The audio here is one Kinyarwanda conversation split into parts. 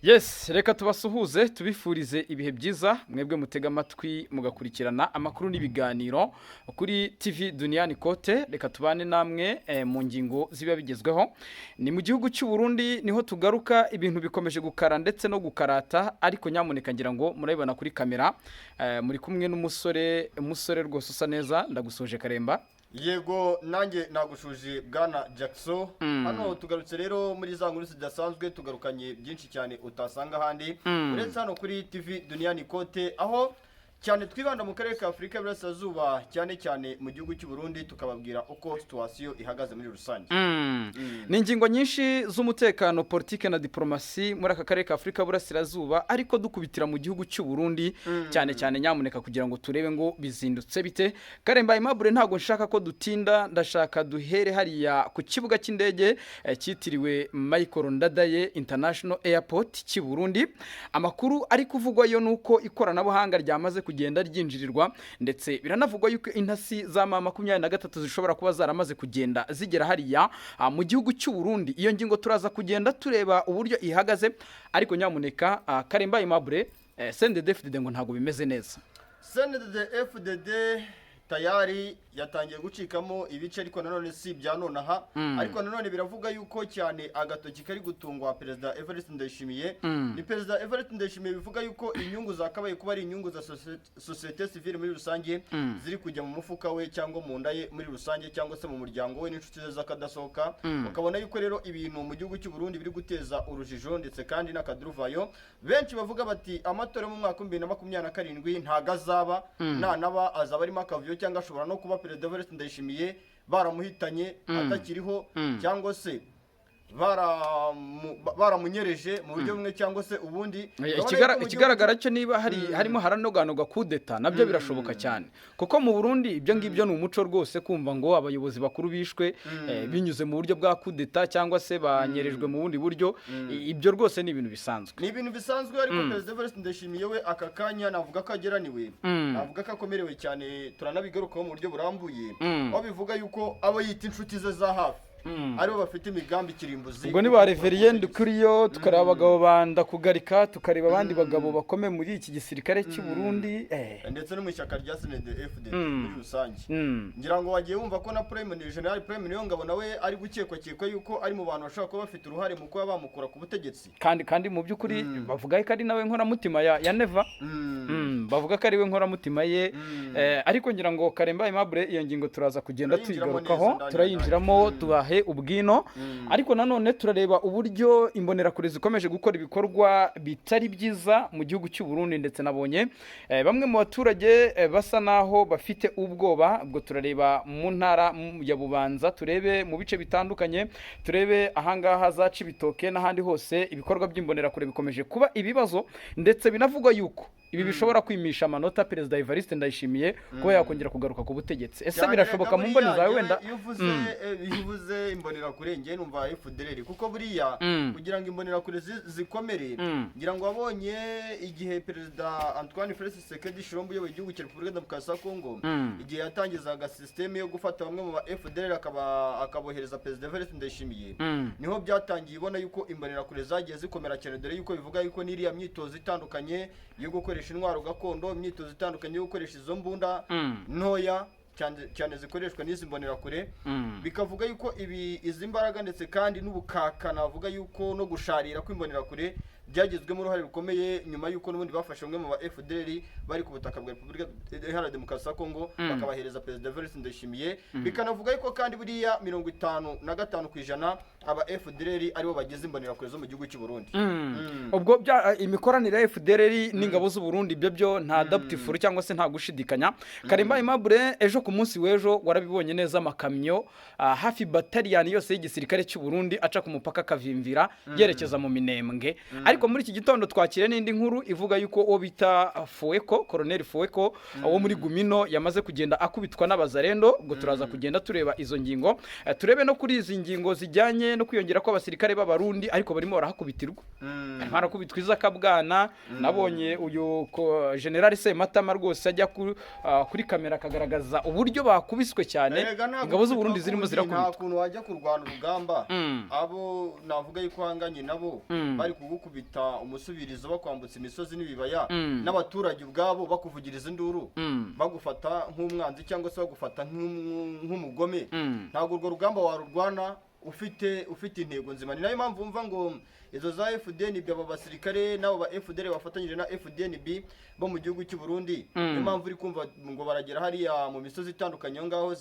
Yes, reka tubasuhuze tubifurize ibihe byiza mwebwe mutega amatwi mugakurikirana amakuru n'ibiganiro kuri TV Duniani Kote. Reka tubane namwe mu ngingo ziba bigezweho. Ni mu gihugu cy'u Burundi niho tugaruka, ibintu bikomeje gukara ndetse no gukarata, ariko nyamuneka ngira ngo murabibona kuri kamera. Muri kumwe n'umusore rwose usa neza, ndagusoje Karemba. Yego nanjye nagushuje bwana Jackson. Hano tugarutse rero muri za nkuru zidasanzwe, tugarukanye byinshi cyane utasanga handi uretse hano kuri TV Duniani Kote, aho cyane twibanda mu karere ka Afrika y'Iburasirazuba, cyane cyane mu gihugu cy'u Burundi, tukababwira uko situation ihagaze muri rusange. Ni ingingo nyinshi z'umutekano, politike na diplomasi muri aka karere ka Afrika y'Iburasirazuba, ariko dukubitira mu gihugu cy'u Burundi cyane cyane, nyamuneka kugira ngo turebe ngo bizindutse bite. Karemba Aimable, ntago nshaka ko dutinda, ndashaka duhere hariya ku kibuga cy'indege cyitiriwe Michael Ndadaye International Airport cy'i Burundi. Amakuru ari kuvugwa yo nuko ikoranabuhanga ryamaze kugenda ryinjirirwa, ndetse biranavugwa yuko intasi za mama 23 zishobora kuba zaramaze kugenda zigera hariya mu gihugu cy'u Burundi. Iyo ngingo turaza kugenda tureba uburyo ihagaze, ariko nyamuneka Karemba Aimable, CNDD-FDD ngo ntago bimeze neza. CNDD-FDD tayari yatangiye gucikamo ibice, ariko nanone si bya nonaha. Ariko nanone biravuga yuko cyane agatoki kari gutungwa Perezida Evariste Ndayishimiye. Ni Perezida Evariste Ndayishimiye bivuga yuko inyungu zakabaye kuba ari inyungu za societe civile muri rusange ziri kujya mu mufuka we cyangwa mu ndaye muri rusange, cyangwa se mu muryango we n'inshuti ze z'akadasohoka. Ukabona yuko rero ibintu mu gihugu cy'u Burundi biri guteza urujijo ndetse kandi n'akaduruvayo. Benshi bavuga bati amatora mu mwaka 2027 ntago azaba, nanaba azaba arimo akavuyo, cyangwa ashobora no kuba Perezida Evariste Ndayishimiye baramuhitanye atakiriho, cyangwa se baramunyereje mu buryo bumwe cyangwa se ubundi. Ikigaragara cyo niba harimo haranoganoga kudeta, nabyo birashoboka cyane, kuko mu Burundi ibyo ngibyo ni umuco rwose, kumva ngo abayobozi bakuru bishwe binyuze mu buryo bwa kudeta cyangwa se banyerejwe mu bundi buryo. Ibyo rwose ni ibintu bisanzwe, ariko Perezida Evariste Ndayishimiye we aka kanya navuga ko ageraniwe, navuga ko akomerewe cyane. Turanabigarukaho mu buryo burambuye, aho bivuga yuko abo yita inshuti ze za hafi aribo bafite imigambi kirimbuzi. ubwo ni ba Reverien Kuriyo, tukareba abagabo banda kugarika, tukareba abandi bagabo bakomeye muri iki gisirikare cy'u Burundi, ndetse no mu ishyaka rya CNDD-FDD muri rusange. Ngira ngo wagiye wumva ko na General Prime Niyongabo nawe ari gukekwa yuko ari mu bantu bashaka kuba bafite uruhare mu kuba bamukura ku butegetsi, kandi mu by'ukuri bavuga ko ari nawe nkoramutima ya Neva. Bavuga ko ari we nkoramutima ye. Ariko ngira ngo Karemba Aimable, iyo ngingo turaza kugenda tuyigarukaho, turayinjiramo tubahe ubwino. Ariko nanone turareba uburyo imbonerakure zikomeje gukora ibikorwa bitari byiza mu gihugu cy'u Burundi, ndetse nabonye bamwe mu baturage basa naho bafite ubwoba. Ubwo turareba mu ntara ya Bubanza, turebe mu bice bitandukanye, turebe ahangaha za Cibitoke n'ahandi hose, ibikorwa by'imbonerakure bikomeje kuba ibibazo, ndetse binavugwa yuko ibi bishobora kwimisha amanota Perezida Evariste Ndayishimiye kuba yakongera kugaruka ku butegetsi. Ese birashoboka mu mboni zawe wenda? Ivuze imbonerakure ngiye numva FDLR, kuko buriya kugira ngo imbonerakure zikomere, ngira ngo wabonye igihe Perezida Antoine Félix Tshisekedi Tshilombo uyoboye igihugu cya Repubulika Demokarasi ya Kongo, igihe yatangizaga systeme yo gufata bamwe mu ba FDLR akabohereza Perezida Evariste Ndayishimiye, niho byatangiye ibona yuko imbonerakure zagiye zikomera cyane, dore yuko bivuga yuko n'iriya myitozo itandukanye yo gukoresha intwaro gakondo, imyitozo itandukanye yo gukoresha izo mbunda ntoya cyane zikoreshwa n'izi mbonerakure, bikavuga yuko izi mbaraga ndetse kandi n'ubukaka, navuga yuko no gusharira kw'imbonerakure byagizwemo uruhare rukomeye, nyuma yuko n'ubundi bafashe bamwe mu ba FDLR bari ku butaka bwa Repubulika Iharanira Demokarasi ya Kongo, bakabahereza Perezida Evariste Ndayishimiye. Bikanavuga yuko kandi buriya 55% aba FDLR aribo bagize imbonerakure zo mu gihugu cy'u Burundi. Ubwo imikoranire ya FDLR n'ingabo z'u Burundi byo nta adaptifuru cyangwa se nta gushidikanya. Karemba Aimable, ejo ku munsi w'ejo warabibonye neza, amakamyo hafi battalion yose y'igisirikare cy'u Burundi aca ku mupaka Kavimvira yerekeza mu Minembwe. Ariko muri iki gitondo twakire n'indi nkuru ivuga yuko uwo bita Fueko, Colonel Fueko wo muri Gumino, yamaze kugenda akubitwa n'abazarendo. Ubwo turaza kugenda tureba izo ngingo, turebe no kuri izi ngingo zijyanye no kwiyongera ko abasirikare b'abarundi ariko barimo barahakubitirwa. Barakubitwa izakabwana. Nabonye uyu General Sematama rwose ajya kuri kamera akagaragaza uburyo bakubiswe cyane. Ingabo z'u Burundi zirimo zirakubitwa. Nta kuntu wajya kurwana urugamba abo navuga yuko hanganye nabo bari kugukubita bagukubita umusubirizo bakwambutsa imisozi n'ibibaya n'abaturage ubwabo bakuvugiriza induru bagufata nk'umwanzi cyangwa se bagufata nk'umugome ntabwo urwo rugamba warurwana ufite intego nzima. Ni nayo mpamvu wumva ngo izo za FDNB aba basirikare n'abo ba FDL bafatanyije na FDNB bo mu gihugu cy'u Burundi niyo mpamvu uri kumva ngo baragera hariya mu misozi itandukanye aho ngaho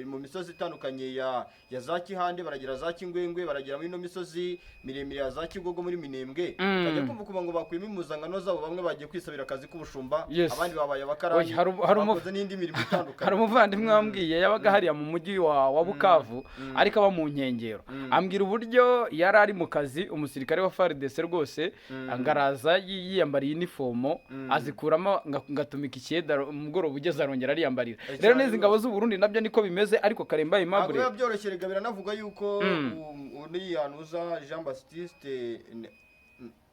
mu misozi itandukanye ya za Kihande, baragera za Kingwengwe, baragera muri no misozi miremire ya za Kigogo muri Minembwe, kajya kumva ngo bakuyemo impuzangano zabo, bamwe bagiye kwisabira akazi k'ubushumba, abandi babaye abakarani bakoze n'indi mirimo itandukanye. Hari umuvandimwe wambwiye yabaga hariya mu mujyi wa Bukavu ariko aba mu nkengero, ambwira uburyo yari ari mu kazi, umusirikare wa FARDC rwose angaraza yiyambariye uniform azikuramo ngatumika icyeda umugoroba ugeze arongera ariyambarira. Rero n'izi ngabo z'u Burundi nabyo niko bimeze, ariko Karemba Aimable ntabwo byoroshye biranavuga yuko uri yanuza Jean Baptiste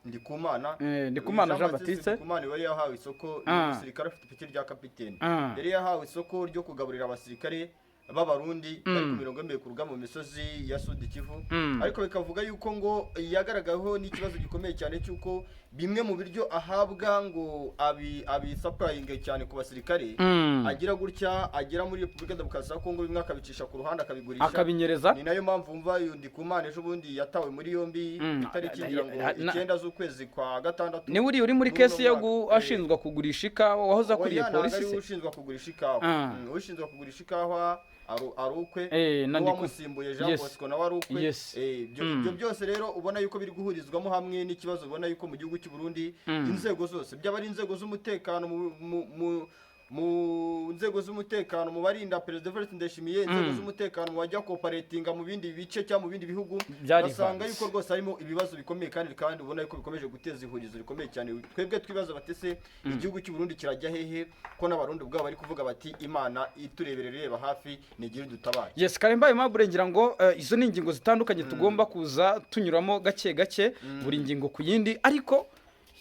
Ndikumana Jean Baptiste Ndikumana wari yahawe isoko n'umusirikare afite ipeti rya kapiteni, yari yahawe isoko ryo kugaburira abasirikare b'abarundi bari ku mirongo y'imbe ku rugamba mu misozi ya Sud Kivu, ariko bikavuga yuko ngo yagaragayeho n'ikibazo gikomeye cyane cy'uko bimwe mu biryo ahabwa ngo abi supplying cyane ku basirikare agira gutya agera muri Republika Demokarasi ya Kongo, bimwe akabicisha ku ruhande akabigurisha akabinyereza. Ni nayo mpamvu umva Ndikumana ejo bundi yatawe muri yombi itariki ngira ngo 9 z'ukwezi kwa gatandatu. Ni uri muri kesi yo ashinzwa kugurisha ikawa, wahoze akuriye polisi se ushinzwa kugurisha ikawa, ushinzwa kugurisha ikawa arukwe n'uwamusimbuye Jean Bosco nawe arukwe. Ibyo byose rero ubona yuko biri guhurizwamo hamwe n'ikibazo ubona yuko mu gihugu cy'u Burundi inzego zose byaba ari inzego z'umutekano mu nzego z'umutekano mu barinda Perezida Evariste Ndayishimiye, inzego z'umutekano mu bajya cooperatinga mu bindi bice cyangwa mu bindi bihugu, basanga yuko rwose harimo ibibazo bikomeye kandi ubona yuko bikomeje guteza ihurizo rikomeye cyane. Twebwe twibaza batese igihugu cy'u Burundi kirajya hehe, ko n'abarundi ubwabo bari kuvuga bati Imana itureberere reba hafi nigire dutabaye. Yes, Karemba Aimable ngira ngo izo ni ingingo zitandukanye tugomba kuza tunyuramo gake gake buri ngingo ku yindi, ariko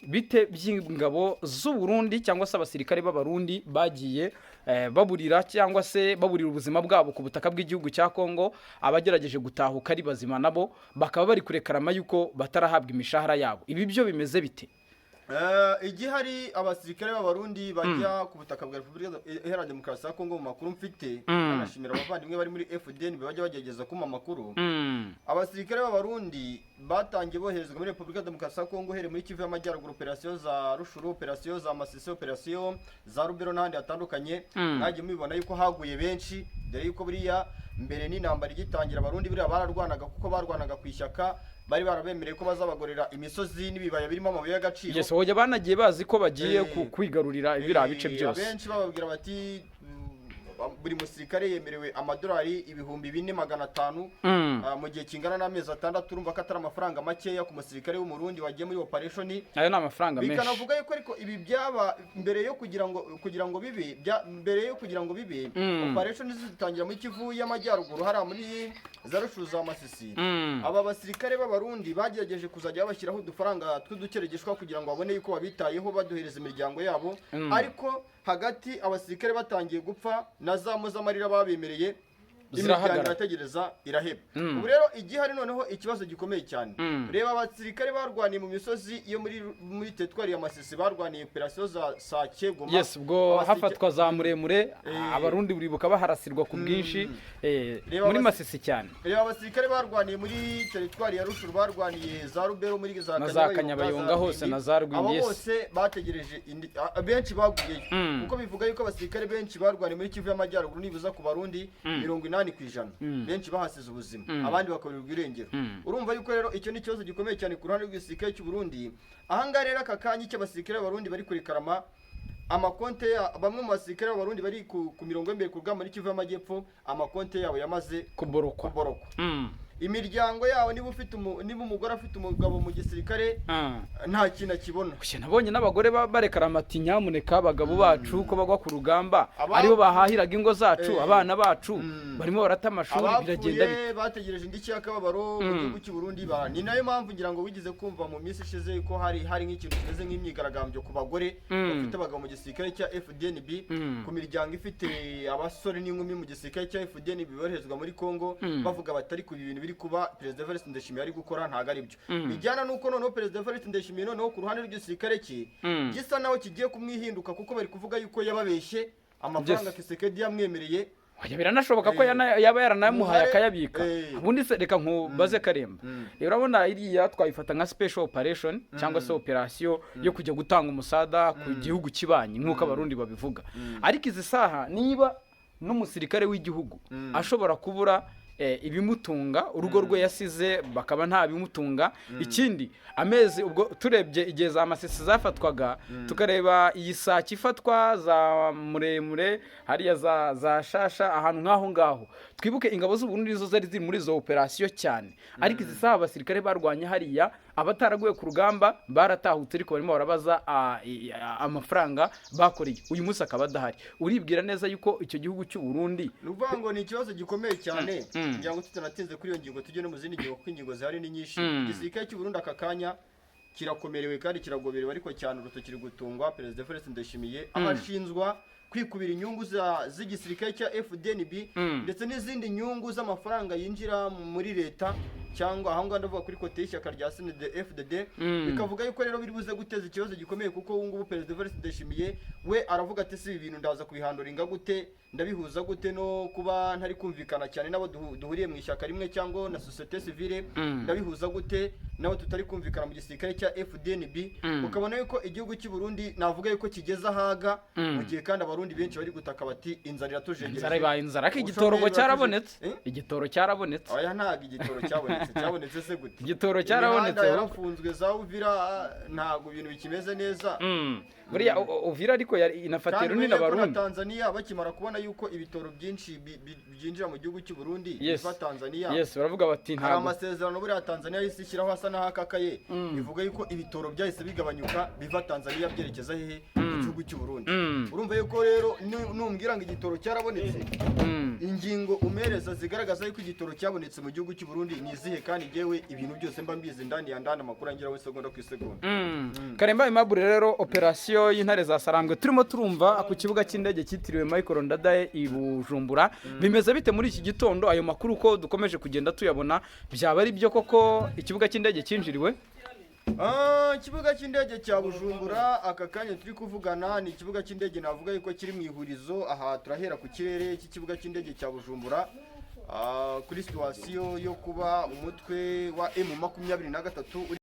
bite by'ingabo z'u Burundi cyangwa se abasirikare b'abarundi bagiye baburira cyangwa se baburira ubuzima bwabo ku butaka bw'igihugu cya Kongo, abagerageje gutahuka ari bazima nabo bakaba bari kurekarama yuko batarahabwa imishahara yabo. Ibi byo bimeze bite? Igihe hari abasirikare b'abarundi bajya ku butaka bwa Repubulika Iharanira Demokarasi ya Kongo, mu makuru mfite anashimira abavandimwe bari muri FDN bajya bagerageza kuma makuru, abasirikare b'abarundi batangiye boherezwa muri Repubulika Demokarasi ya Kongo here muri Kivu y'Amajyaruguru, operasiyo za Rushuru, operasiyo za Masisi, operasiyo za Rubero n'ahandi hatandukanye. Nagiye mubibona yuko haguye benshi, dore yuko buriya mbere n'intambara igitangira abarundi buriya bararwanaga kuko barwanaga ku ishyaka, bari barabemereye ko bazabagorera imisozi n'ibibaya birimo amabuye y'agaciro. Yes, hoje banagiye bazi ko bagiye kwigarurira ibira bice byose. Abenshi bababwira bati buri musirikare yemerewe amadolari 4,500 mu gihe kingana n'amezi 6. Urumva ko atari amafaranga makeya ku musirikare w'umurundi wagiye muri operation. Ayo ni amafaranga menshi. Bikanavuga yuko ariko ibi byaba mbere yo kugira ngo bibe operation zitangira muri Kivu y'Amajyaruguru hari muri za Rushuru za Masisi. Aba basirikare b'abarundi bagerageje kuzajya bashyiraho udufaranga tw'udukeregeshwa kugira ngo babone yuko babitayeho baduhereza imiryango yabo, ariko hagati abasirikare batangiye gupfa na za muzamarira babemereye imiryango irategereza iraheba. Ubu rero igihari noneho ikibazo gikomeye cyane. Reba abasirikare barwaniye mu misozi iyo muri teritwari ya Masisi, barwaniye operasiyo za Sake Goma. Yes, ubwo hafatwa za muremure abarundi buribuka baharasirwa ku bwinshi muri Masisi cyane. Reba abasirikare barwaniye muri teritwari ya Rushuru, barwaniye za Rubero muri za Kanyabayonga hose na za Rwindi. Abo bose bategereje benshi baguyeyo kuko bivuga yuko abasirikare benshi barwaniye muri Kivu y'Amajyaruguru nibuza ku barundi 80%. Benshi bahasize ubuzima, abandi bakaburirwa irengero. Urumva yuko rero icyo ni ikibazo gikomeye cyane ku ruhande rw'igisirikare cy'u Burundi. Aha rero aka kanya cy'abasirikare b'abarundi bari kurikarama amakonte ya bamwe mu basirikare b'abarundi bari ku mirongo y'imbe ku rugamba muri Kivu y'Amajyepfo, amakonte yabo yamaze kuborokwa. Imiryango yawo niba umugore afite umugabo mu gisirikare nta kintu akibona. Nabonye n'abagore barekarama ati nyamuneka abagabo bacu ko bagwa ku rugamba aribo bahahiraga ingo zacu, abana bacu barimo barata amashuri, biragenda bite? Bategereje indiki y'akababaro mu gihugu cy'u Burundi. Ni nayo mpamvu ngira ngo wigize kumva mu minsi ishize ko hari nk'ikintu kimeze nk'imyigaragambyo ku bagore bafite abagabo mu gisirikare cya FDNB, ku miryango ifite abasore n'inkumi mu gisirikare cya FDNB boherezwa muri Kongo, bavuga batari ku ibintu biri biri kuba Perezida Evariste Ndayishimiye ari gukora ntago ari byo bijyana nuko noneho Perezida Evariste Ndayishimiye noneho ku ruhande rw'igisirikare cye gisa naho kigiye kumwihinduka kuko bari kuvuga yuko yababeshye amafaranga Kisekedi yamwemereye. Biranashoboka ko yaba yaranamuhaye akayabika. Ubundi se reka nkubaze Karemba, urabona iriya twayifata nka special operation cyangwa se operation yo kujya gutanga umusada ku gihugu kibanyi nk'uko abarundi babivuga, ariko izi saha niba n'umusirikare w'igihugu ashobora kubura ibimutunga, urugo rwe yasize bakaba nta bimutunga, ikindi amezi ubwo turebye igihe za Masisi zafatwaga tukareba iyi saki ifatwa za muremure hariya za shasha ahantu nk'aho ngaho, twibuke ingabo z'u Burundi zo zari ziri muri zo operation cyane, ariko izi saha abasirikare barwanya hariya abataraguye ku rugamba baratahutse ariko barimo barabaza amafaranga bakoreye, uyu munsi akaba adahari. Uribwira neza yuko icyo gihugu cy'u Burundi nuvuga ngo ni ikibazo gikomeye cyane, kugira ngo tutanatinze kuri iyo ngingo tujye no mu zindi ngingo kuko ingingo zihari ni nyinshi. Igisirikare cy'u Burundi aka kanya kirakomerewe kandi kiragoberewe, ariko cyane urutoki ruri gutungwa Perezida Evariste Ndayishimiye abashinzwa kwikubira inyungu z'igisirikare cya FDNB ndetse n'izindi nyungu z'amafaranga yinjira muri leta cyangwa aho ngaho ndavuga kuri kote y'ishyaka rya FDD, bikavuga yuko rero biri buze guteza ikibazo gikomeye kuko ubu ngubu Perezida Evariste Ndayishimiye we aravuga ati si ibi bintu ndaza kubihanduringa gute, ndabihuza gute no kuba ntari kumvikana cyane nabo duhuriye mu ishyaka rimwe cyangwa na societe civile, ndabihuza gute nabo tutari kumvikana mu gisirikare cya FDNB. Ukabona yuko igihugu cy'u Burundi navuga yuko kigeze ahaga, mu gihe kandi abarundi benshi bari gutaka bati inzara iratujengereje. Inzara igitoro cyarabonetse, igitoro cyarabonetse. Oya ntago igitoro cyabonetse se gute? Igitoro cyarabonetse, yarafunzwe za Uvira, ntago ibintu bikimeze neza. Buriya Uvira ariko inafatiye runini abarundi. Tanzania bakimara kubona yuko ibitoro byinshi byinjira mu gihugu cy'u Burundi biva Tanzania, baravuga bati ntago amasezerano buriya Tanzania yahise ishyiraho asa n'ahakakaye, bivuga yuko ibitoro byahise bigabanyuka biva Tanzania byerekeza hehe mu gihugu cy'u Burundi. Urumva yuko rero numbwira ngo igitoro cyarabonetse, ingingo umereza zigaragaza yuko igitoro cyabonetse mu gihugu cy'u Burundi ni izihe? Kandi jewe ibintu byose mba mbizi ndani ya ndani amakuru angira we segonda ku isegonda. Karemba Aimable rero operation y'intare za Sarambwe turimo turumva ku kibuga cy'indege cyitiriwe Michael Ndadaye i Bujumbura, bimeze bite muri iki gitondo? Ayo makuru ko dukomeje kugenda tuyabona, byaba ari byo koko ikibuga cy'indege cyinjiriwe? Ikibuga cy'indege cya Bujumbura aka kanya turi kuvugana ni ikibuga cy'indege navuga yuko kiri mu ihurizo. Aha turahera ku kirere cy'ikibuga cy'indege cya Bujumbura kuri situation yo kuba umutwe wa M23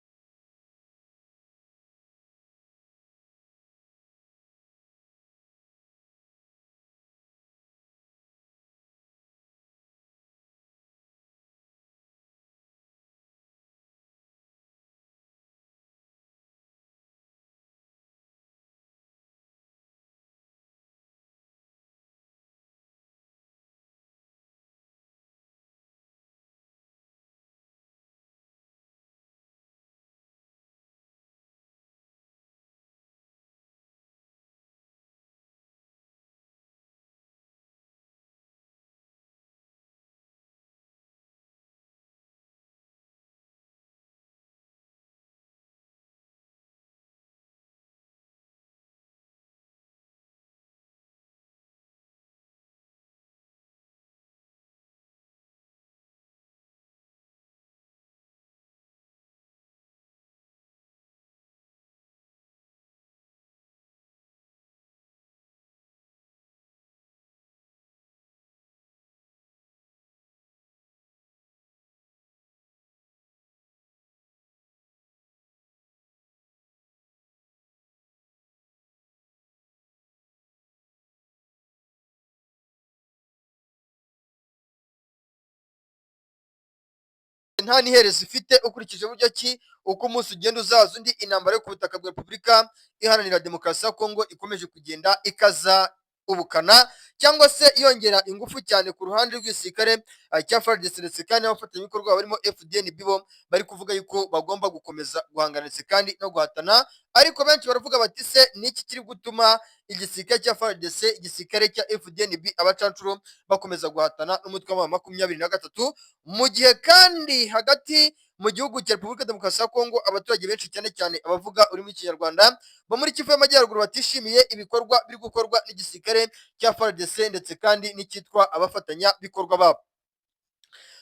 nta niherezo ifite ukurikije buryo ki uko umunsi ugenda uzaza undi intambara yo ku butaka bwa Repubulika Iharanira Demokarasi ya Kongo ikomeje kugenda ikaza ubukana cyangwa se yongera ingufu cyane ku ruhande rw'igisirikare cya FARDC ndetse kandi n'abafatanyabikorwa barimo FDNB bo bari kuvuga yuko bagomba gukomeza guhangana kandi no guhatana, ariko benshi baravuga bati se niki kiri gutuma igisirikare cya FARDC igisirikare cya FDNB abacancuro bakomeza guhatana n'umutwe wa 23 mu gihe kandi hagati mu gihugu cya Repubulika Demokarasi ya Kongo abaturage benshi cyane cyane abavuga urimo ikinyarwanda bo muri Kivu y'Amajyaruguru batishimiye ibikorwa biri gukorwa n'igisirikare cya FARDC ndetse kandi n'ikitwa abafatanya bikorwa babo.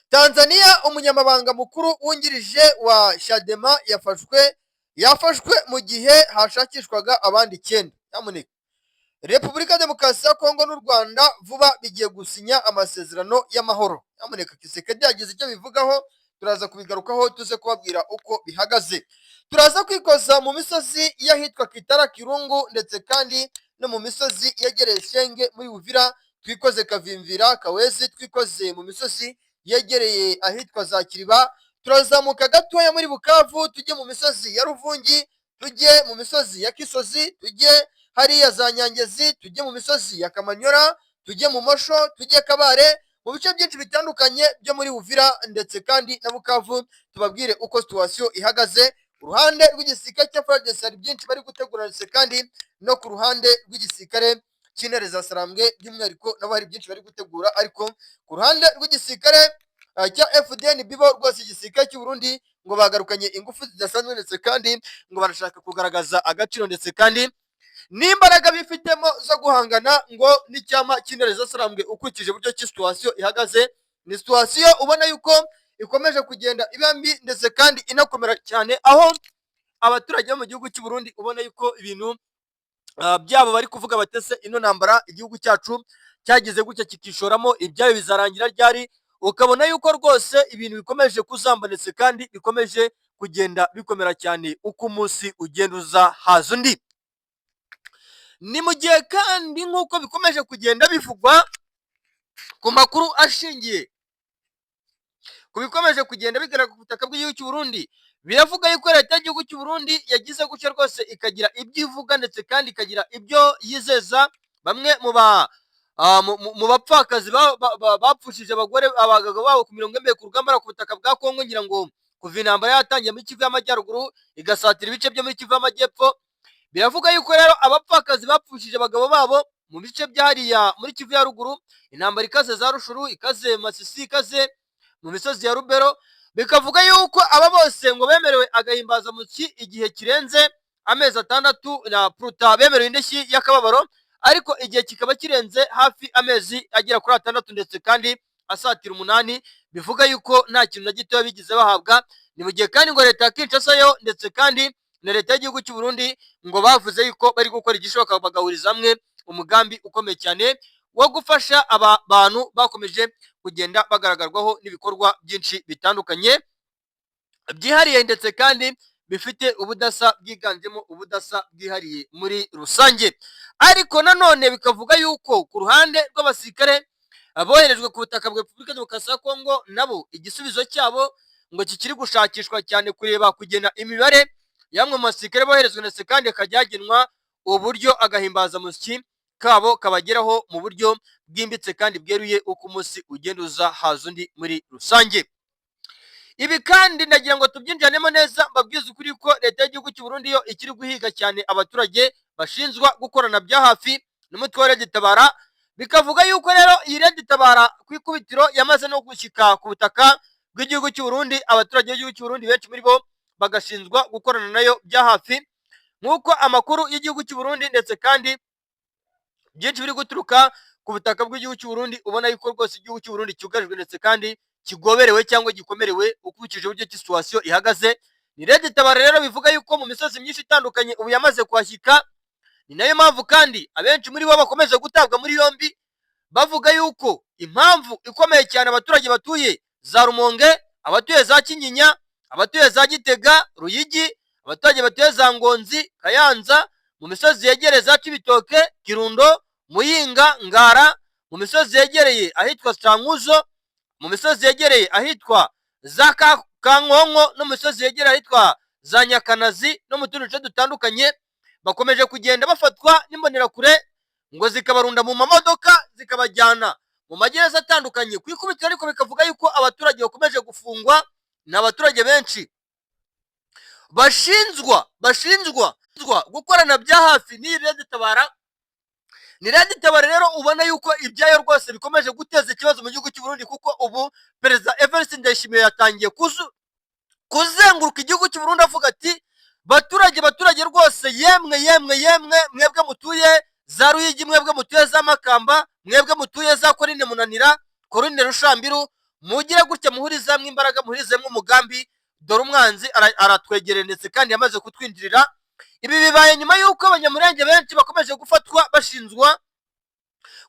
Tanzania, umunyamabanga mukuru wungirije wa Chadema yafashwe mu gihe hashakishwaga abandi 9. Nyamuneka, Repubulika ya Demokarasi ya Kongo n'u Rwanda vuba bigiye gusinya amasezerano y'amahoro. Nyamuneka, Kisekedi yagize icyo bivugaho, turaza kubigarukaho tuze kubabwira uko bihagaze. Turaza kwikoza mu misozi y'ahitwa Kitara Kirungu ndetse kandi no mu misozi yegereye Shenge muri Uvira, twikoze Kavimvira, Kawezi, twikoze mu misozi yegereye ahitwa za Kiriba, turazamuka gatoya muri Bukavu tujye mu misozi ya Ruvungi, tujye mu misozi ya Kisozi, tujye hariya za Nyangezi, tujye mu misozi ya Kamanyora, tujye mu Mosho, tujye Kabare, mu bice byinshi bitandukanye byo muri Uvira ndetse kandi na Bukavu, tubabwire uko situation ihagaze. Uruhande rw'igisirikare cya FARDC hari byinshi bari gutegura ndetse kandi no ku ruhande rw'igisirikare cy'intare za Sarambwe by'umwihariko nabo hari byinshi bari gutegura, ariko ku ruhande rw'igisirikare cya FDN bibo rwose igisirikare cy'u Burundi ngo bagarukanye ingufu zidasanzwe ndetse kandi ngo barashaka kugaragaza agaciro ndetse kandi n'imbaraga bifitemo zo guhangana ngo n'icyama cy'intare za Sarambwe. Ukurikije uburyo ki situation ihagaze, ni situation ubona yuko ikomeje kugenda iba mbi ndetse kandi inakomera cyane, aho abaturage bo mu gihugu cy'u Burundi ubona yuko ibintu byabo bari kuvuga batese ino ntambara igihugu cyacu cyagize gutya kikishoramo, ibyayo bizarangira ryari? Ukabona yuko rwose ibintu bikomeje kuzamba ndetse kandi bikomeje kugenda bikomera cyane uko umunsi ugenda uza haza undi. Ni mu gihe kandi nk'uko bikomeje kugenda bivugwa ku makuru ashingiye ku bikomeje kugenda bigaragara ku butaka bw'igihugu cy'u Burundi, biravuga yuko leta y'igihugu cy'u Burundi yagize gutya rwose ikagira ibyo ivuga ndetse kandi ikagira ibyo yizeza bamwe mu bapfakazi bapfushije abagabo babo ku mirongo imbere ku rugamba ku butaka bwa Kongo, ngira ngo kuva intambara yatangiye muri Kivu y'Amajyaruguru igasatira ibice byo muri Kivu y'Amajyepfo. Biravuga yuko rero abapfakazi bapfushije abagabo babo mu bice byahariya muri Kivu ya ruguru, intambara ikaze za Rushuru, ikaze Masisi, ikaze mu misozi ya Rubero, bikavuga yuko aba bose ngo bemerewe agahimbaza muki igihe kirenze amezi 6 na pruta, bemerewe indeshyi y'akababaro, ariko igihe kikaba kirenze hafi amezi agera kuri 6 ndetse kandi asatira 8, bivuga yuko nta kintu na gito bigize bahabwa. Ni mu gihe kandi ngo leta ya Kinshasa yo ndetse kandi na leta y'igihugu cy'u Burundi ngo bavuze yuko bari gukora igishoboka bagahuriza hamwe umugambi ukomeye cyane wo gufasha aba bantu bakomeje kugenda bagaragarwaho n'ibikorwa byinshi bitandukanye byihariye ndetse kandi bifite ubudasa bwiganjemo ubudasa bwihariye muri rusange. Ariko nanone bikavuga yuko ku ruhande rw'abasirikare aboherejwe ku butaka bwa Repubulika ya Demokarasi ya Kongo nabo igisubizo cyabo ngo kikiri gushakishwa cyane, kureba kugena imibare yamwe mu basirikare boherezwa ndetse kandi akajyagenwa uburyo agahimbaza musyi kabo kabageraho mu buryo bwimbitse kandi bweruye uko umunsi ugenda uza haza undi muri rusange. Ibi kandi ndagira ngo tubyinjanemo neza, mbabwize ukuri ko leta y'igihugu cy'u Burundi yo ikiri guhiga cyane abaturage bashinzwa gukorana bya hafi n'umutwe wa Red Tabara. Bikavuga yuko rero iyi Red Tabara ku ikubitiro yamaze no gushyika ku butaka bw'igihugu cy'u Burundi, abaturage b'igihugu cy'u Burundi benshi muri bo bagashinzwa gukorana nayo bya hafi, nk'uko amakuru y'igihugu cy'u Burundi ndetse kandi byinshi biri guturuka ku butaka bw'igihugu cy'u Burundi. Ubona yuko rwose igihugu cy'u Burundi cyugarijwe ndetse kandi kigoberewe cyangwa gikomerewe ukurikije uburyo situation ihagaze. Ni Red Tabara rero bivuga yuko mu misozi myinshi itandukanye ubu yamaze kwashyika. Ni nayo mpamvu kandi abenshi muri bo bakomeje gutabwa muri yombi, bavuga yuko impamvu ikomeye cyane abaturage batuye za Rumonge, abatuye za Kinyinya, abatuye za Gitega, Ruyigi, abaturage batuye za Ngonzi, Kayanza, mu misozi yegereye za Cibitoke, Kirundo, Muyinga, Ngara, mu misozi yegereye ahitwa Cankuzo, mu misozi yegereye ahitwa za Kankonko, no mu misozi yegereye ahitwa za Nyakanazi no mu tundi duce dutandukanye, bakomeje kugenda bafatwa n'imbonerakure ngo zikabarunda mu mamodoka zikabajyana mu magereza atandukanye ku ikubitiro. Ariko bikavuga yuko abaturage bakomeje gufungwa, n'abaturage benshi bashinjwa gukorana bya hafi n'iyi Red Tabara. Ni Red Tabara rero ubona yuko ibyayo rwose bikomeje guteza ikibazo mu gihugu cy'u Burundi, kuko ubu Perezida Evariste Ndayishimiye yatangiye kuzenguruka igihugu cy'u Burundi avuga ati baturage rwose, yemwe mwebwe mutuye za Ruyigi, mwebwe mutuye za Makamba, mwebwe mutuye za Korine Munanira, Korine Rushambiru, mugire gutya muhurize hamwe imbaraga, muhurize hamwe umugambi, dore umwanzi aratwegereye ndetse kandi yamaze kutwinjirira. Ibi bibaye nyuma y'uko abanyamurenge benshi bakomeje gufatwa bashinjwa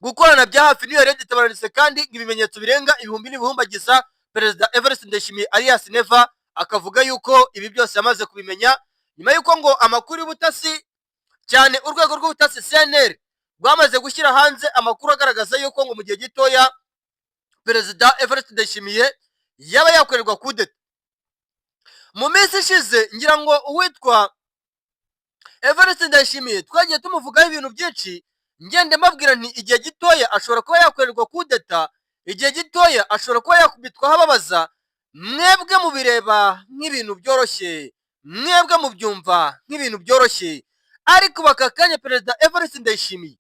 gukorana bya hafi n'iyo Red Tabara ndetse kandi ibimenyetso birenga ibihumbi n'ibihumbagiza Perezida Evariste Ndayishimiye alias Neva akavuga yuko ibi byose yamaze kubimenya nyuma y'uko ngo amakuru y'ubutasi cyane urwego rw'ubutasi CNR rwamaze gushyira hanze amakuru agaragaza yuko ngo mu gihe gitoya Perezida Evariste Ndayishimiye yaba yakorerwa kudeta. Mu minsi ishize ngira ngo uwitwa Evariste Ndayishimiye twagiye tumuvugaho ibintu byinshi, ngende mbabwira nti igihe gitoya ashobora kuba yakorerwa kudeta, igihe gitoya ashobora kuba yakubitwa hababaza. Mwebwe mubireba nk'ibintu byoroshye, mwebwe mubyumva nk'ibintu byoroshye, ariko bakakanya Perezida Evariste Ndayishimiye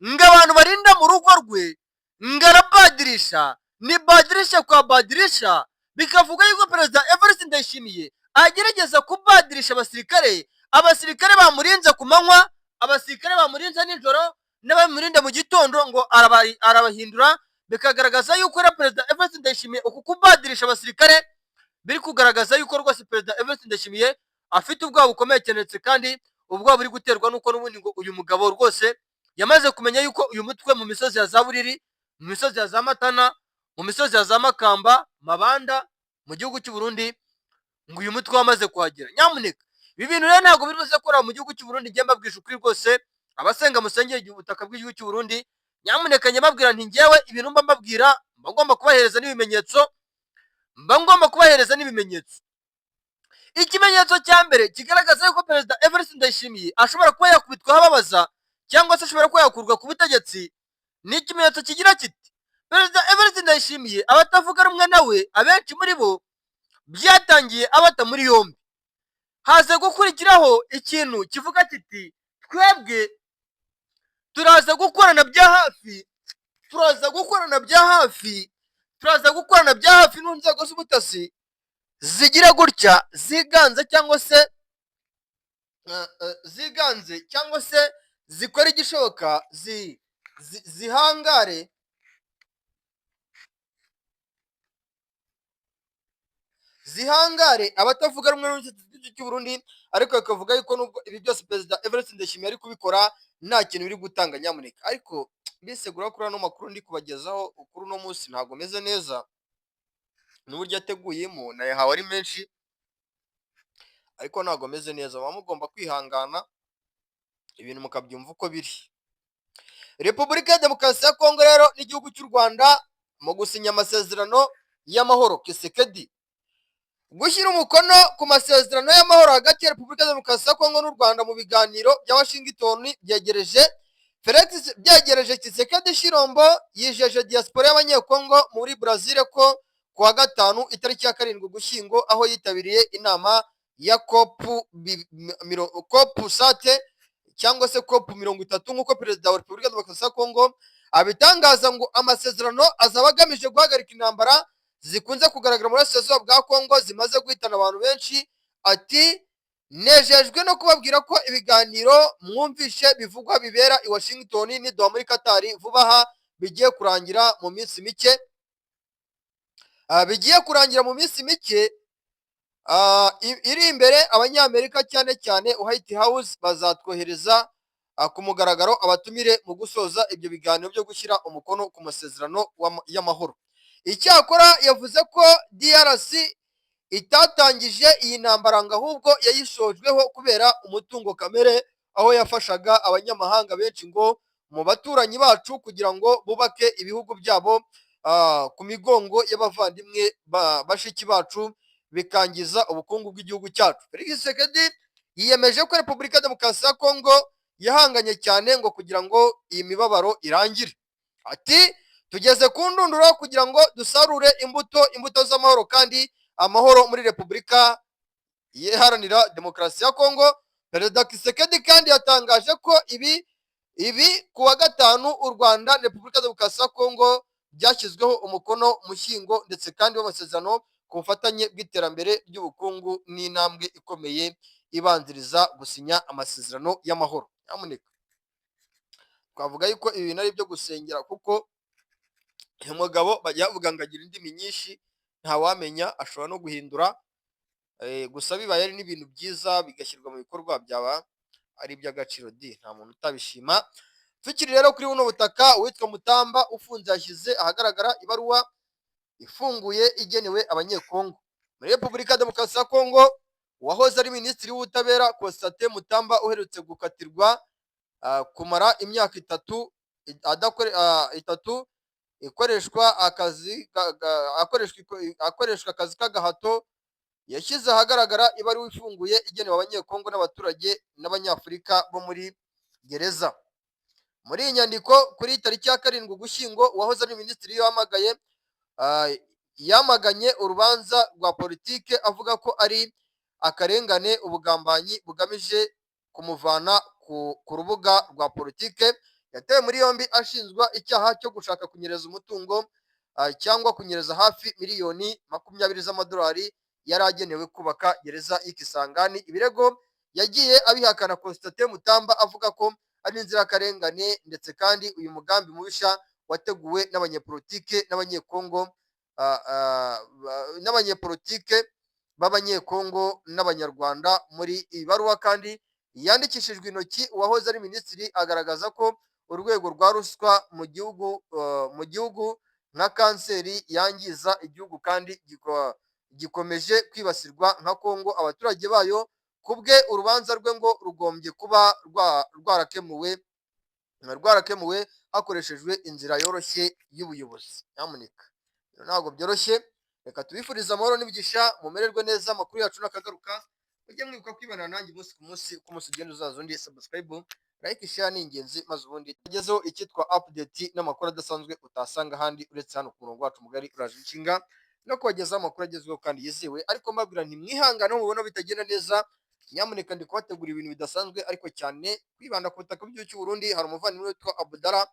ngo abantu barinda mu rugo rwe ngo arabadirisha, ni badirisha kwa badirisha, bikavuga yuko Perezida Evariste Ndayishimiye agerageza kubadirisha abasirikare bamurinze ku manywa, abasirikare bamurinze nijoro n'abamurinda mu gitondo ngo arabahindura, bikagaragaza yuko ari Perezida Evariste Ndayishimiye uku kubadirisha abasirikare biri kugaragaza yuko rwose Perezida Evariste Ndayishimiye afite ubwoba bukomeye cyane kandi ubwoba buri guterwa nuko n'ubundi ngo uyu mugabo rwose yamaze kumenya yuko uyu mutwe mu misozi ya za Buriri, mu misozi ya za Matana, mu misozi ya za Makamba, Mabanda mu gihugu cy'u Burundi ngo uyu mutwe wamaze kuhagera. Nyamuneka ibi bintu rero ntabwo biri buze gukora mu gihugu cy'u Burundi, ngiye mbabwisha ukuri rwose, abasenga musengera ubutaka bw'igihugu cy'u Burundi, nyamuneka njye mbabwira nti ngewe ibintu mba mbabwira mba ngomba kubahereza n'ibimenyetso, ikimenyetso cya mbere kigaragaza yuko Perezida Evariste Ndayishimiye ashobora kuba yakubitwa hababaza cyangwa se ashobora kuba yakurwa ku butegetsi, ni ikimenyetso kigira kiti Perezida Evariste Ndayishimiye abatavuga rumwe nawe abenshi muri bo byatangiye abata muri yombi. Haze gukurikiraho ikintu kivuga kiti twebwe turaza gukorana bya hafi n'inzego z'ubutasi zigira gutya ziganze cyangwa se zikora igishoboka zihangare abatavuga rumwe n'ubutegetsi cy'u Burundi, ariko bakavuga yuko nubwo ibi byose Perezida Evariste Ndayishimiye ari kubikora nta kintu biri gutanga. Nyamuneka ariko mbisegura kuri ano makuru ndi kubagezaho kuri uno munsi ntabwo meze neza, n'uburyo ateguyemo nayahawe ari menshi ariko ntabwo meze neza, muba mugomba kwihangana ibintu mukabyumva uko biri. Repubulika ya Demokarasi ya Kongo rero n'igihugu cy'u Rwanda mu gusinya amasezerano y'amahoro, Kisekedi gushyira umukono ku masezerano y'amahoro hagati ya Repubulika ya Demokarasi ya Kongo n'u Rwanda mu biganiro bya Washington byegereje Kisekedi Shirombo yijeje diaspora y'abanyekongo muri Brazil ko kuwa gatanu itariki ya 7 Ugushyingo aho yitabiriye inama ya COP sate cyangwa se COP 30 nk'uko Perezida wa Repubulika ya Demokarasi ya Kongo abitangaza ngo amasezerano azaba agamije guhagarika intambara zikunze kugaragara muri Burasirazuba bwa Kongo zimaze guhitana abantu benshi. Ati nejejwe no kubabwira ko ibiganiro mwumvishe bivugwa bibera i Washington ni Doha muri Qatar vuba aha bigiye kurangira mu minsi mike iri imbere. Abanyamerika cyane cyane White House bazatwohereza ku mugaragaro abatumire mu gusoza ibyo biganiro byo gushyira umukono ku masezerano y'amahoro. Icyakora yavuze ko DRC itatangije iyi ntambara ngo ahubwo yayishojweho kubera umutungo kamere, aho yafashaga abanyamahanga benshi ngo mu baturanyi bacu kugira ngo bubake ibihugu byabo ku migongo y'abavandimwe bashiki bacu, bikangiza ubukungu bw'igihugu cyacu. Felix Tshisekedi yiyemeje ko Repubulika ya Demokarasi ya Kongo yahanganye cyane ngo kugira ngo iyi mibabaro irangire. Ati tugeze ku ndunduro kugira ngo dusarure imbuto z'amahoro kandi amahoro muri Repubulika Iharanira Demokarasi ya Kongo. Perezida Tshisekedi kandi yatangaje ko ibi kuwa gatanu u Rwanda na Repubulika ya Demokarasi ya Kongo byashyizweho umukono mushyingo ndetse kandi w'amasezerano ku bufatanye bw'iterambere ry'ubukungu n'intambwe ikomeye ibanziriza gusinya amasezerano y'amahoro. Nyamuneka twavuga yuko ibi bintu ari byo gusengera kuko uyu mugabo bajya bavuga ngo agira indimi nyinshi ntawamenya, ashobora no guhindura, gusa bibaye ari n'ibintu byiza bigashyirwa mu bikorwa byaba ari iby'agaciro nta muntu utabishima. Tukiri rero kuri buno butaka, uwitwa Mutamba ufunze yashyize ahagaragara ibaruwa ifunguye igenewe abanyekongo. Muri Repubulika ya Demokarasi ya Kongo, uwahoze ari minisitiri w'ubutabera Constantin Mutamba uherutse gukatirwa kumara imyaka itatu ikoreshwa akazi k'agahato, yashyize ahagaragara ibaruwa ifunguye igenewe abanyekongo n'abaturage n'abanyafurika bo muri gereza. Muri iyi nyandiko kuri tariki ya 7 Ugushyingo, uwahoze ari minisitiri yamaganye urubanza rwa politike avuga ko ari akarengane, ubugambanyi bugamije kumuvana ku rubuga rwa politike. Yatewe muri yombi ashinjwa icyaha cyo gushaka kunyereza umutungo cyangwa kunyereza hafi miliyoni 20 z'amadolari yari agenewe kubaka gereza y'Ikisangani. Ibirego yagiye abihakana Constantin Mutamba avuga ko ari inzirakarengane, ndetse kandi uyu mugambi mubisha wateguwe n'abanyepolitike b'abanyekongo n'abanyarwanda. Muri iyi baruwa kandi yandikishijwe intoki, uwahoze ari minisitiri agaragaza ko urwego rwa ruswa mu gihugu nka kanseri yangiza igihugu kandi gikomeje kwibasirwa nka Kongo abaturage bayo. Kubwe urubanza rwe ngo rugombye kuba rwarakemuwe hakoreshejwe inzira yoroshye y'ubuyobozi. Nyamuneka ntabwo byoroshye, reka tubifurize amahoro n'imigisha, mumererwe neza. Amakuru yacu nakagaruka, mujye mwibuka kwibana nanjye umunsi ku munsi, uko umunsi ugenda uzaza undi. Subscribe, like, share ni ingenzi, maze ubundi tugezeho icyitwa update n'amakuru adasanzwe utasanga ahandi uretse hano ku murongo wacu mugari uraje inshinga no kubagezaho amakuru agezweho kandi yizewe. Ariko mbabwira ntimwihangane mubona bitagenda neza, nyamuneka ndi kubategura ibintu bidasanzwe, ariko cyane kwibanda ku butaka bw'igihugu cy'u Burundi. Hari umuvandimwe witwa Abdallah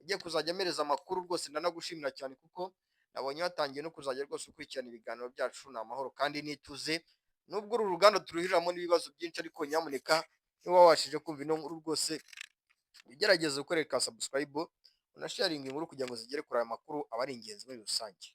ugiye kuzajya amereza amakuru, rwose ndanagushimira cyane kuko nabonye watangiye no kuzajya rwose ukurikirana ibiganiro byacu. Ni amahoro kandi n'ituze, nubwo uru ruganda turuhiriramo n'ibibazo byinshi, ariko nyamuneka niba wabashije kumva ino nkuru rwose ugerageze gukorera subscribe unasharinga inkuru kugira ngo zigere kuri aya makuru aba ari ingenzi muri rusange.